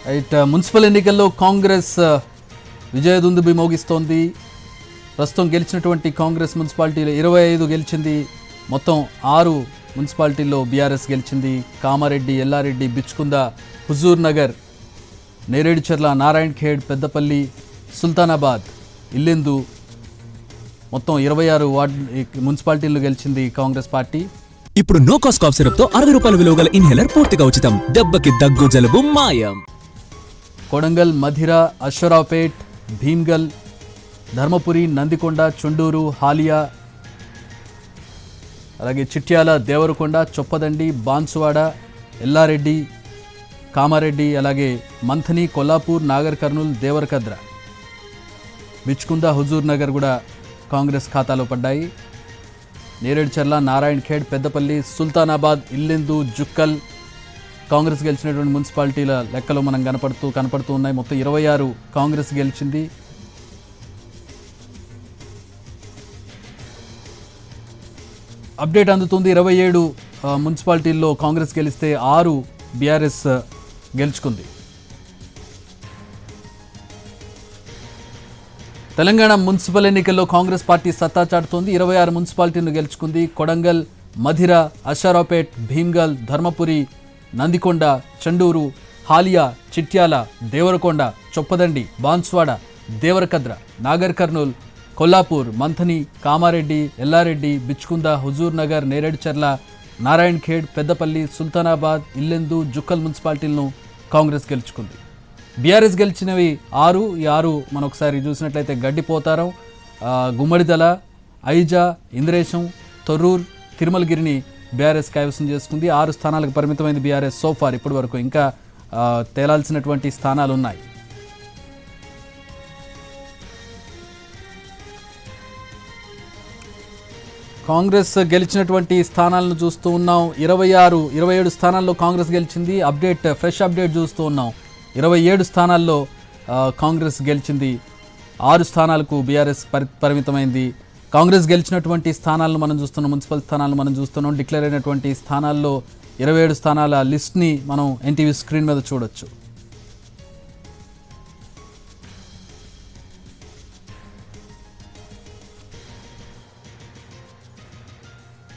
Right. Municipal ఎన్నికల్లో కాంగ్రెస్ విజయదుందుబి మోగిస్తోంది. ప్రస్తుతం గెలిచినటువంటి కాంగ్రెస్ మున్సిపాలిటీలో 25 గెలిచింది. మొత్తం 6 మున్సిపాలిటీల్లో బీఆర్ఎస్ గెలిచింది. కామారెడ్డి, ఎల్లారెడ్డి, బిచ్కుంద, హుజూర్ నగర్, నేరేడుచర్ల, నారాయణఖేడ్, పెద్దపల్లి, సుల్తానాబాద్, ఇల్లెందు మొత్తం 26 మున్సిపాలిటీల్లో గెలిచింది కాంగ్రెస్ పార్టీ. ఇప్పుడు నో కాస్ట్ కాఫ్ సిరప్ తో 60 రూపాయల విలువ గల ఇన్హేలర్ పూర్తిగా ఉచితం. దెబ్బకి దగ్గు జలుబు మాయం. కొడంగల్, మధిర, అశ్వరావుపేట్, భీమ్గల్, ధర్మపురి, నందికొండ, చుండూరు, హాలియా, అలాగే చిట్యాల, దేవరకొండ, చొప్పదండి, బాన్సువాడ, ఎల్లారెడ్డి, కామారెడ్డి, అలాగే మంథని, కొల్లాపూర్, నాగర్ కర్నూల్, దేవరకద్ర, బిచ్కుంద, హుజూర్ నగర్ కూడా కాంగ్రెస్ ఖాతాలో పడ్డాయి. నేరేడుచర్ల, నారాయణఖేడ్, పెద్దపల్లి, సుల్తానాబాద్, ఇల్లెందు, జుక్కల్ కాంగ్రెస్ గెలిచినటువంటి మున్సిపాలిటీల లెక్కలో మనం కనపడుతూ ఉన్నాయి. మొత్తం 26 కాంగ్రెస్ గెలిచింది. అప్డేట్ అందుతుంది. 27 మున్సిపాలిటీల్లో కాంగ్రెస్ గెలిస్తే 6 బీఆర్ఎస్ గెలుచుకుంది. తెలంగాణ మున్సిపల్ ఎన్నికల్లో కాంగ్రెస్ పార్టీ సత్తా చాటుతోంది. 26 మున్సిపాలిటీలను గెలుచుకుంది. కొడంగల్, మధిర, అశ్వారావుపేట్, భీమ్గల్, ధర్మపురి, నందికొండ, చండూరు, హాలియా, చిట్యాల, దేవరకొండ, చొప్పదండి, బాన్స్వాడ, దేవరకద్ర, నాగర్ కర్నూల్, కొల్లాపూర్, మంథని, కామారెడ్డి, ఎల్లారెడ్డి, బిచ్కుంద, హుజూర్ నగర్, నేరేడుచర్ల, నారాయణఖేడ్, పెద్దపల్లి, సుల్తానాబాద్, ఇల్లెందు, జుక్కల్ మున్సిపాలిటీలను కాంగ్రెస్ గెలుచుకుంది. బీఆర్ఎస్ గెలిచినవి 6. ఈ 6 మనం ఒకసారి చూసినట్లయితే గడ్డిపోతారం, గుమ్మడిదల, ఐజా, ఇంద్రేశం, తొర్రూర్, తిరుమలగిరిని బీఆర్ఎస్ కైవసం చేసుకుంది. 6 స్థానాలకు పరిమితమైంది బీఆర్ఎస్ సోఫార్ ఇప్పటి వరకు. ఇంకా తేలాల్సినటువంటి స్థానాలు ఉన్నాయి. కాంగ్రెస్ గెలిచినటువంటి స్థానాలను చూస్తూ ఉన్నాం. 27 స్థానాల్లో కాంగ్రెస్ గెలిచింది. ఫ్రెష్ అప్డేట్ చూస్తూ ఉన్నాం. 27 స్థానాల్లో కాంగ్రెస్ గెలిచింది. 6 స్థానాలకు బీఆర్ఎస్ పరిమితమైంది. కాంగ్రెస్ గెలిచినటువంటి స్థానాలను మనం చూస్తున్నాం, మున్సిపల్ స్థానాలను మనం చూస్తున్నాం. డిక్లేర్ అయినటువంటి స్థానాల్లో 27 స్థానాల లిస్ట్ని మనం ఎన్టీవీ స్క్రీన్ మీద చూడొచ్చు.